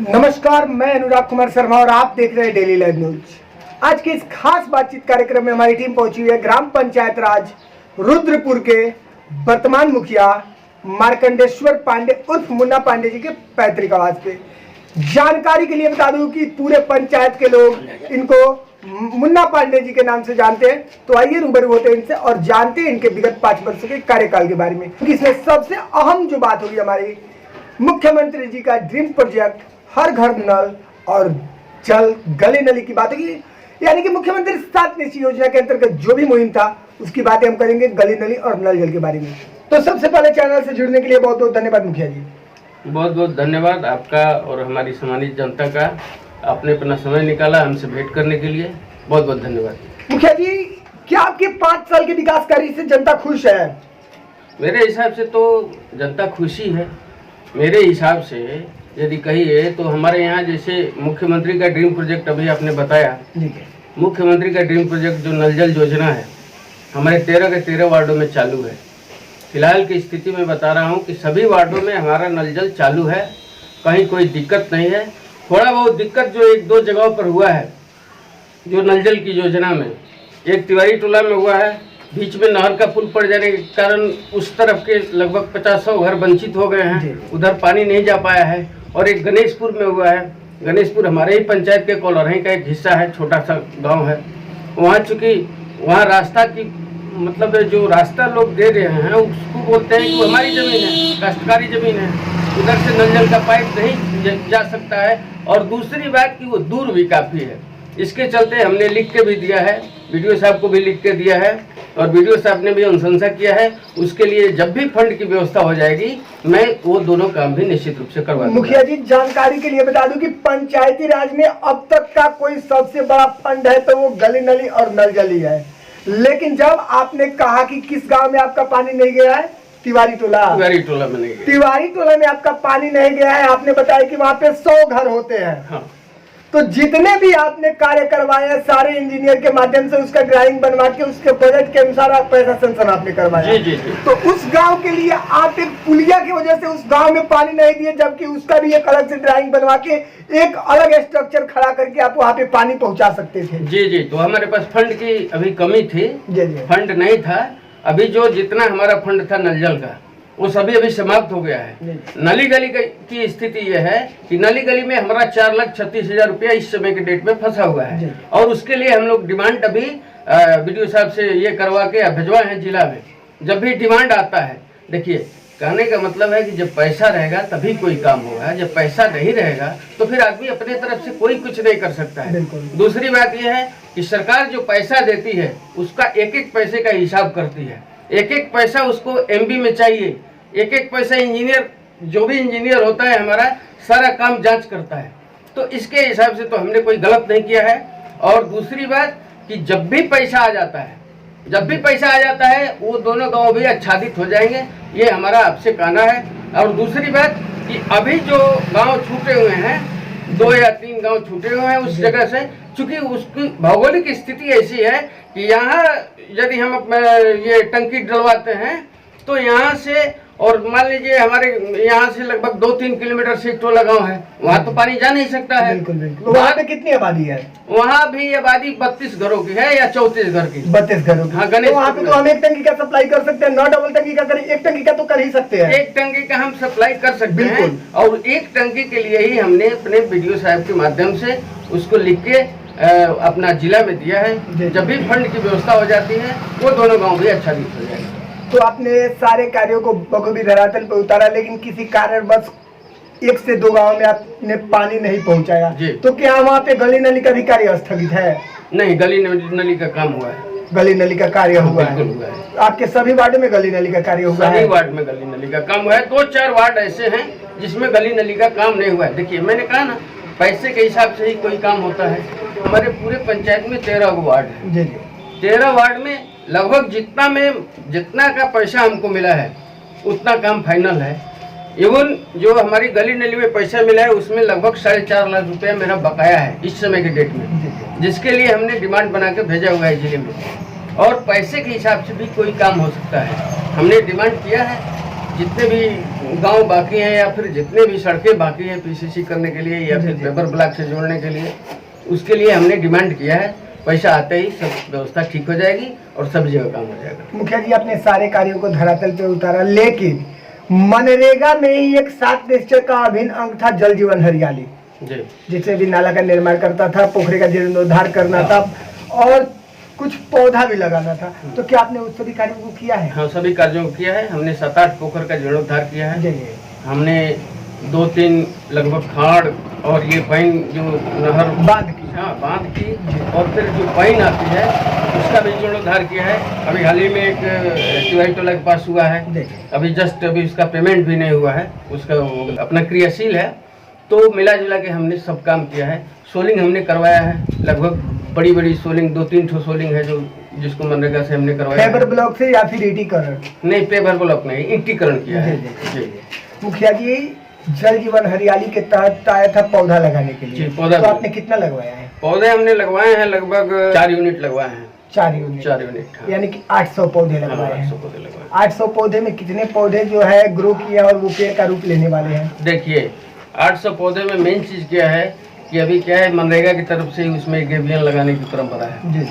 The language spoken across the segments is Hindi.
नमस्कार, मैं अनुराग कुमार शर्मा और आप देख रहे हैं डेली लाइव न्यूज। आज के इस खास बातचीत कार्यक्रम में हमारी टीम पहुंची हुई है ग्राम पंचायत राज रुद्रपुर के वर्तमान मुखिया मार्कंडेश्वर पांडे उर्फ मुन्ना पांडे जी के पैतृक आवास पे। जानकारी के लिए बता दूं कि पूरे पंचायत के लोग इनको मुन्ना पांडे जी के नाम से जानते हैं, तो आइए रूबरू होते हैं इनसे और जानते हैं इनके विगत 5 वर्षों के कार्यकाल के बारे में। इसमें सबसे अहम जो बात होगी हमारी मुख्यमंत्री जी का ड्रीम प्रोजेक्ट हर घर नल और जल गली नली की बात होगी, यानी कि मुख्यमंत्री 7 निश्चय योजना के अंतर्गत जो भी मुहिम था उसकी बातें हम करेंगे गली नली और नल जल के बारे में। तो सबसे पहले चैनल से जुड़ने के लिए बहुत बहुत धन्यवाद मुखिया जी। बहुत बहुत धन्यवाद आपका और हमारी सम्मानित जनता का, आपने अपना समय निकाला हमसे भेंट करने के लिए, बहुत बहुत धन्यवाद। मुखिया जी, क्या आपके 5 साल के विकास कार्य से जनता खुश है? मेरे हिसाब से तो जनता खुशी है। मेरे हिसाब से यदि कहिए तो हमारे यहाँ जैसे मुख्यमंत्री का ड्रीम प्रोजेक्ट अभी आपने बताया, मुख्यमंत्री का ड्रीम प्रोजेक्ट जो नल जल योजना है हमारे 13 के 13 वार्डों में चालू है। फिलहाल की स्थिति में बता रहा हूँ कि सभी वार्डों में हमारा नल जल चालू है, कहीं कोई दिक्कत नहीं है। थोड़ा बहुत दिक्कत जो 1-2 जगहों पर हुआ है जो नल जल की योजना में, एक तिवारी टोला में हुआ है, बीच में नहर का पुल पड़ जाने के कारण उस तरफ के लगभग 50-100 घर वंचित हो गए हैं, उधर पानी नहीं जा पाया है। और एक गणेशपुर में हुआ है, गणेशपुर हमारे ही पंचायत के कॉलोनी का एक हिस्सा है, छोटा सा गांव है। वहाँ चूँकि वहाँ रास्ता की मतलब जो रास्ता लोग दे रहे हैं उसको बोलते हैं कि वो हमारी ज़मीन है, काश्तकारी ज़मीन है, उधर से नल जल का पाइप नहीं जा सकता है। और दूसरी बात कि वो दूर भी काफ़ी है, इसके चलते हमने लिख के भी दिया है, वीडियो साहब को भी लिख के दिया है और वीडियो साहब ने भी अनुशंसा किया है। उसके लिए जब भी फंड की व्यवस्था हो जाएगी मैं वो दोनों काम भी निश्चित रूप से करवा दूंगा। मुखिया जी, जानकारी के लिए बता दूं कि पंचायती राज में अब तक का कोई सबसे बड़ा फंड है तो वो गली नली और नल जली है। लेकिन जब आपने कहा कि किस गांव में आपका पानी नहीं गया है, तिवारी टोला में नहीं गया, तिवारी टोला में आपका पानी नहीं गया है, आपने बताया कि वहाँ पे 100 घर होते हैं। हाँ। तो जितने भी आपने कार्य करवाए हैं सारे इंजीनियर के माध्यम से उसका ड्राइंग बनवा के उसके बजट के अनुसार आप पैसा सेंक्शन आपने करवाया। जी। तो उस गांव के लिए आप एक पुलिया की वजह से उस गांव में पानी नहीं दिए, जबकि उसका भी एक अलग से ड्राइंग बनवा के एक अलग स्ट्रक्चर खड़ा करके आप वहाँ पे पानी पहुँचा सकते थे। जी, तो हमारे पास फंड की अभी कमी थी। जी। फंड नहीं था। अभी जो जितना हमारा फंड था नल जल का वो सभी अभी समाप्त हो गया है। नली गली की स्थिति यह है कि नली गली में हमारा 4,36,000 रुपया इस समय के डेट में फंसा हुआ है और उसके लिए हम लोग डिमांड अभी वीडियो साहब से ये करवा के भिजवाए हैं जिला में। जब भी डिमांड आता है, देखिए कहने का मतलब है कि जब पैसा रहेगा तभी कोई काम होगा, जब पैसा नहीं रहेगा तो फिर आदमी अपने तरफ से कोई कुछ नहीं कर सकता है। दूसरी बात यह है कि सरकार जो पैसा देती है उसका एक पैसे का हिसाब करती है, एक पैसा उसको MB में चाहिए, एक पैसा इंजीनियर जो भी इंजीनियर होता है हमारा सारा काम जांच करता है। तो इसके हिसाब से तो हमने कोई गलत नहीं किया है। और दूसरी बात कि जब भी पैसा आ जाता है वो दोनों गांव भी आच्छादित हो जाएंगे, ये हमारा आपसे कहना है। और दूसरी बात कि अभी जो गाँव छूटे हुए हैं, 2 या 3 गांव छूटे हुए हैं उस जगह से, चूँकि उसकी भौगोलिक स्थिति ऐसी है कि यहाँ यदि हम ये टंकी डलवाते हैं तो यहाँ से और मान लीजिए हमारे यहाँ से लगभग 2-3 किलोमीटर से एक टोला गाँव है, वहाँ तो पानी जा नहीं सकता है। बिल्कुल। वहाँ पे कितनी आबादी है? वहाँ भी आबादी 32 घरों की है या 34 घर की। 32 घरों की। हाँ, गणेश तो वहाँ पे तो हम 1 टंकी का सप्लाई कर सकते हैं, ना डबल टंकी का करें, 1 टंकी का तो कर ही सकते हैं। 1 टंकी का हम सप्लाई कर सकते हैं और 1 टंकी के लिए ही हमने अपने वीडियो साहब के माध्यम से उसको लिख के अपना जिला में दिया है। जब भी फंड की व्यवस्था हो जाती है वो दोनों गाँव भी आच्छादित हो जाएंगे। तो आपने सारे कार्यों को बखूबी धरातल पर उतारा, लेकिन किसी कारणवश 1 से 2 गांव में आपने पानी नहीं पहुंचाया, तो क्या वहाँ पे गली नली का भी कार्य स्थगित है? नहीं, गली नली का काम हुआ है। गली नली का कार्य हुआ है। आपके सभी वार्ड में गली नली का कार्य हुआ है? सभी वार्ड में गली नली का काम हुआ है। 2-4 वार्ड ऐसे हैं जिसमें गली नली का काम नहीं हुआ है। देखिए मैंने कहा ना, पैसे के हिसाब से ही कोई काम होता है। हमारे पूरे पंचायत में 13 वार्ड है। 13 वार्ड में लगभग जितना का पैसा हमको मिला है उतना काम फाइनल है। इवन जो हमारी गली नली में पैसा मिला है उसमें लगभग 4.5 लाख रुपया मेरा बकाया है इस समय के डेट में, जिसके लिए हमने डिमांड बना के भेजा हुआ है जिले में। और पैसे के हिसाब से भी कोई काम हो सकता है। हमने डिमांड किया है, जितने भी गांव बाकी हैं या फिर जितने भी सड़कें बाकी हैं पीसीसी करने के लिए या फिर पेपर ब्लॉक से जोड़ने के लिए, उसके लिए हमने डिमांड किया है। पैसा आते ही सब व्यवस्था ठीक हो जाएगी और सब जगह काम हो जाएगा। मुखिया जी, आपने सारे कार्यों को धरातल पे उतारा, लेकिन मनरेगा में ही एक 7 निश्चय का अभिन्न अंग था जल जीवन हरियाली, जी, जिससे भी नाला का निर्माण करता था, पोखरे का जीर्णोद्धार करना था और कुछ पौधा भी लगाना था। तो क्या आपने उस सभी कार्यों को किया है? हाँ, सभी कार्यों को किया है। हमने 7-8 पोखर का जीर्णोद्धार किया है। जी। हमने 2-3 लगभग खाड़ और ये पाइन जो नहर बांध की, हाँ बांध की, और फिर जो पाइन आती है उसका भी जीर्णोद्धार किया है। अभी हाल ही में एक टिवाई टोला के पास हुआ है, अभी जस्ट अभी उसका पेमेंट भी नहीं हुआ है, उसका अपना क्रियाशील है। तो मिला जुला के हमने सब काम किया है। सोलिंग हमने करवाया है, लगभग बड़ी बड़ी सोलिंग 2-3 ठो सोलिंग है जो जिसको मनरेगा से हमने करवाया। पेपर ब्लॉक से या फिर ईटीकरण? नहीं, पेपर ब्लॉक नहीं, ईटीकरण किया है। जी। मुखिया जी, जल जीवन हरियाली के तहत आया था पौधा लगाने के लिए, पौधा तो आपने कितना लगवाया है? पौधे हमने लगवाए हैं लगभग 4 यूनिट लगवाए हैं। 4 यूनिट? हाँ। यानी कि 800 पौधे लगवाए हैं। 800 पौधे लगवाए। 800 पौधे में कितने पौधे जो है ग्रो किए और वो पेड़ का रूप लेने वाले हैं? देखिए, 800 पौधे में मेन चीज क्या है कि अभी क्या है, मनरेगा की तरफ से उसमें गेबियन लगाने की परंपरा है। जी।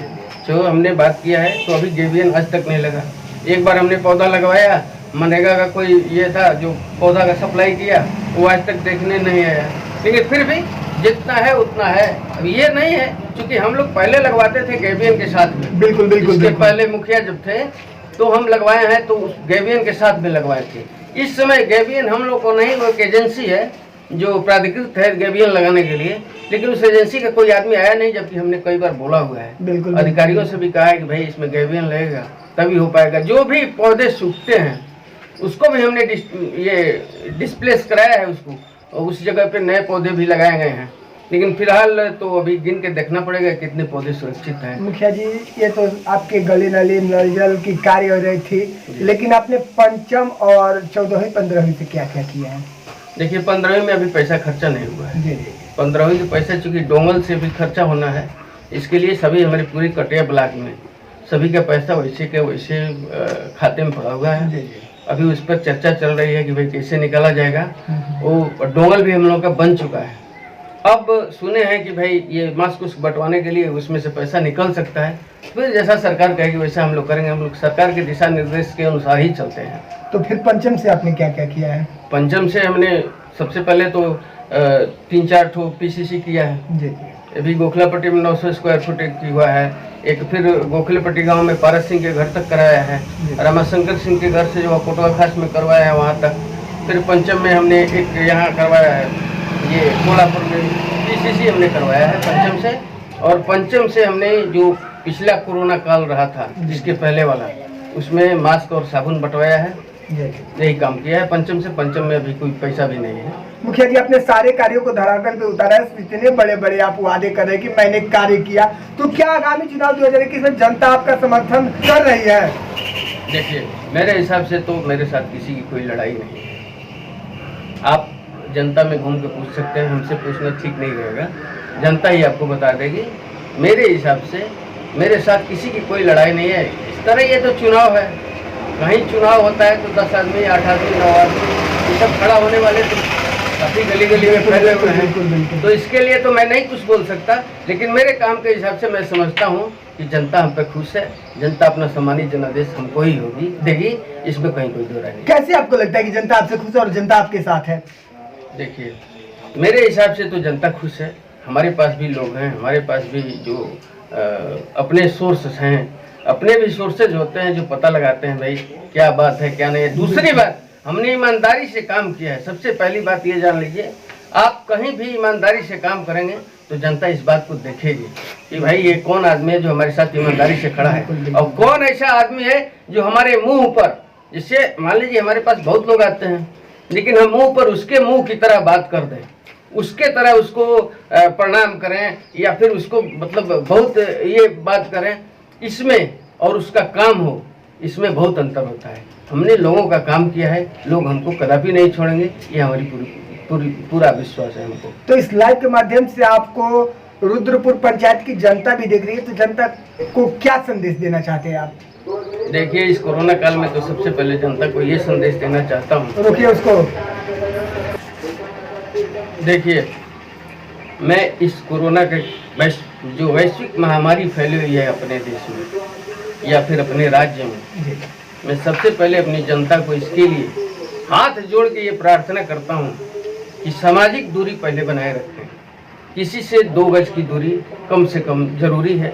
जो हमने बात किया है, तो अभी गेबियन आज तक नहीं लगा। एक बार हमने पौधा लगवाया, मनरेगा का कोई ये था जो पौधा का सप्लाई किया, वो आज तक देखने नहीं आया। लेकिन फिर भी जितना है उतना है। अब ये नहीं है, क्योंकि हम लोग पहले लगवाते थे गेबियन के साथ में। बिल्कुल। इसके पहले मुखिया जब थे तो हम लगवाए हैं, तो उस गेबियन के साथ में लगवाए थे। इस समय गेबियन हम लोग को नहीं, वो एक एजेंसी है जो प्राधिकृत है गेबियन लगाने के लिए, लेकिन उस एजेंसी का कोई आदमी आया नहीं, जबकि हमने कई बार बोला हुआ है। बिल्कुल। अधिकारियों से भी कहा है कि भाई इसमें गेबियन लगेगा तभी हो पाएगा। जो भी पौधे सूखते हैं उसको भी हमने ये डिस्प्लेस कराया है उसको, और उस जगह पे नए पौधे भी लगाए गए हैं। लेकिन फिलहाल तो अभी गिन के देखना पड़ेगा कितने पौधे सुरक्षित हैं। मुखिया जी, ये तो आपके गली नाली नल जल की कार्य हो रही थी, लेकिन आपने पंचम और 14वीं 15वीं से क्या क्या किया है? देखिए, 15वीं में अभी पैसा खर्चा नहीं हुआ है। जी। 15वीं के पैसा चूँकि डोंगल से भी खर्चा होना है, इसके लिए सभी हमारी पूरी कटिया ब्लॉक में सभी का पैसा वैसे के वैसे खाते में पड़ा हुआ है। अभी उस पर चर्चा चल रही है कि भाई कैसे निकाला जाएगा। वो डोंगल भी हम लोग का बन चुका है। अब सुने हैं कि भाई ये मास्क कुछ बंटवाने के लिए उसमें से पैसा निकल सकता है, फिर जैसा सरकार कहेगी वैसा हम लोग करेंगे। हम लोग सरकार के दिशा निर्देश के अनुसार ही चलते हैं। तो फिर पंचम से आपने क्या क्या किया है? पंचम से हमने सबसे पहले तो 3-4 ठो पीसीसी किया है। जी। अभी गोखलापट्टी में 900 स्क्वायर फुट की हुआ है। एक फिर गोखलेपट्टी गांव में पारस सिंह के घर तक कराया है, रामाशंकर सिंह के घर से जो कोटवा खास में करवाया है वहाँ तक। फिर पंचम में हमने एक यहाँ करवाया है, ये कोलापुर में पीसीसी हमने करवाया है पंचम से। और पंचम से हमने जो पिछला कोरोना काल रहा था जिसके पहले वाला, उसमें मास्क और साबुन बंटवाया है। यही काम किया है पंचम से। पंचम में अभी कोई पैसा भी नहीं है। मुखिया जी, आपने सारे कार्यों को धरातल पे उतारा है, इतने बड़े बड़े आप वादे कर रहे हैं कि मैंने कार्य किया, तो क्या आगामी चुनाव 2021 में जनता आपका समर्थन कर रही है? देखिए, मेरे हिसाब से तो मेरे साथ किसी की कोई लड़ाई नहीं है। आप जनता में घूम के पूछ सकते हैं, हमसे पूछना ठीक नहीं रहेगा, जनता ही आपको बता देगी। मेरे हिसाब से मेरे साथ किसी की कोई लड़ाई नहीं है। इस तरह ये तो चुनाव है, कहीं चुनाव होता है तो 10 आदमी 8 आदमी 9 आदमी ये सब खड़ा होने वाले तो काफी गली गली में फैले हुए हैं। तो इसके लिए तो मैं नहीं कुछ बोल सकता, लेकिन मेरे काम के हिसाब से मैं समझता हूँ कि जनता हम पे खुश है। जनता अपना सम्मानित जनादेश हमको ही देगी, इसमें कहीं कोई दो राय नहीं। कैसे आपको लगता है कि जनता आपसे खुश है और जनता आपके साथ है? देखिए, मेरे हिसाब से तो जनता खुश है। हमारे पास भी लोग हैं, हमारे पास भी जो अपने सोर्सेस हैं, अपने भी सोर्सेज होते हैं जो पता लगाते हैं भाई क्या बात है क्या नहीं है। दूसरी बात, हमने ईमानदारी से काम किया है। सबसे पहली बात ये जान लीजिए, आप कहीं भी ईमानदारी से काम करेंगे तो जनता इस बात को देखेगी कि भाई ये कौन आदमी है जो हमारे साथ ईमानदारी से खड़ा है, और कौन ऐसा आदमी है जो हमारे मुंह पर, जिससे मान लीजिए हमारे पास बहुत लोग आते हैं, लेकिन हम मुंह पर उसके मुंह की तरह बात कर दें, उसके तरह उसको प्रणाम करें, या फिर उसको मतलब बहुत ये बात करें, इसमें और उसका काम हो, इसमें बहुत अंतर होता है। हमने लोगों का काम किया है, लोग हमको कदापि नहीं छोड़ेंगे, ये हमारी पूरा विश्वास है हमको। तो इस लाइव के माध्यम से आपको रुद्रपुर पंचायत की जनता भी देख रही है, तो जनता को क्या संदेश देना चाहते हैं आप? देखिए, इस कोरोना काल में तो सबसे पहले जनता को ये संदेश देना चाहता हूँ। रोकिए उसको। देखिए, मैं इस कोरोना के जो वैश्विक महामारी फैली हुई है अपने देश में या फिर अपने राज्य में, मैं सबसे पहले अपनी जनता को इसके लिए हाथ जोड़ के ये प्रार्थना करता हूँ कि सामाजिक दूरी पहले बनाए रखें। किसी से 2 गज की दूरी कम से कम जरूरी है।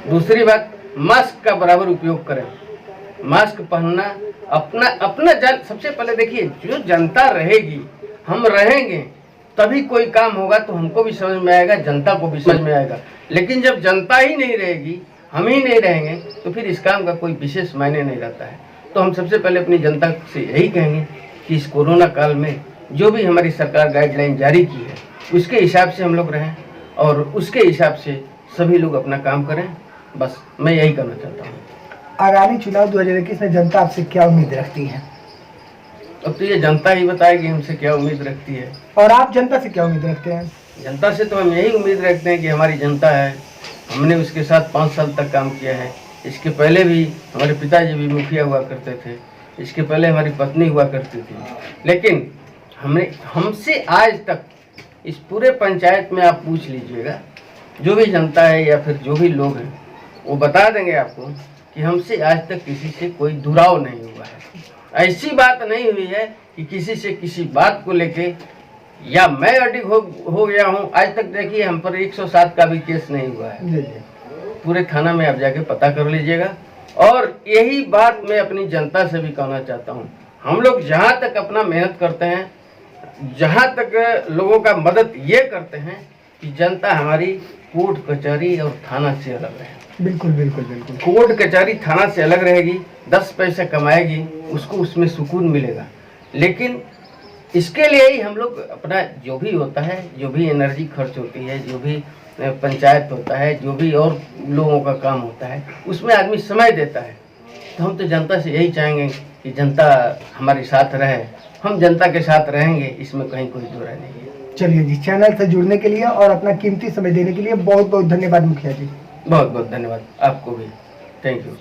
दूसरी बात, मास्क का बराबर उपयोग करें। मास्क पहनना अपना सबसे पहले देखिए, जो जनता रहेगी, हम रहेंगे, तभी कोई काम होगा तो हमको भी समझ में आएगा, जनता को भी समझ में आएगा। लेकिन जब जनता ही नहीं रहेगी, हम ही नहीं रहेंगे, तो फिर इस काम का कोई विशेष मायने नहीं रहता है। तो हम सबसे पहले अपनी जनता से यही कहेंगे कि इस कोरोना काल में जो भी हमारी सरकार गाइडलाइन जारी की है, उसके हिसाब से हम लोग रहें और उसके हिसाब से सभी लोग अपना काम करें। बस मैं यही करना चाहता हूँ। आगामी चुनाव 2021 में जनता आपसे क्या उम्मीद रखती है? अब तो ये जनता ही बताएगी हमसे क्या उम्मीद रखती है। और आप जनता से क्या उम्मीद रखते हैं? जनता से तो हम यही उम्मीद रखते हैं कि हमारी जनता है, हमने उसके साथ 5 साल तक काम किया है। इसके पहले भी हमारे पिताजी भी मुखिया हुआ करते थे, इसके पहले हमारी पत्नी हुआ करती थी। लेकिन हमसे आज तक इस पूरे पंचायत में आप पूछ लीजिएगा, जो भी जनता है या फिर जो भी लोग हैं, वो बता देंगे आपको कि हमसे आज तक किसी से कोई दुराव नहीं हुआ है। ऐसी बात नहीं हुई है कि किसी से किसी बात को लेके या मैं अडिग हो गया हूँ। आज तक देखिए, हम पर 107 का भी केस नहीं हुआ है। पूरे थाना में आप जाके पता कर लीजिएगा। और यही बात मैं अपनी जनता से भी कहना चाहता हूँ, हम लोग जहाँ तक अपना मेहनत करते हैं, जहाँ तक लोगों का मदद ये करते हैं कि जनता हमारी कोर्ट कचहरी और थाना से अलग रहे। बिल्कुल बिल्कुल बिल्कुल। कोर्ट कचहरी थाना से अलग रहेगी, 10 पैसे कमाएगी, उसको उसमें सुकून मिलेगा। लेकिन इसके लिए ही हम लोग अपना जो भी होता है, जो भी एनर्जी खर्च होती है, जो भी पंचायत होता है, जो भी और लोगों का काम होता है, उसमें आदमी समय देता है। तो हम तो जनता से यही चाहेंगे कि जनता हमारे साथ रहे, हम जनता के साथ रहेंगे, इसमें कहीं कोई दो राय नहीं है। चलिए जी, चैनल से जुड़ने के लिए और अपना कीमती समय देने के लिए बहुत बहुत धन्यवाद मुखिया जी। बहुत बहुत धन्यवाद आपको भी। Thank you.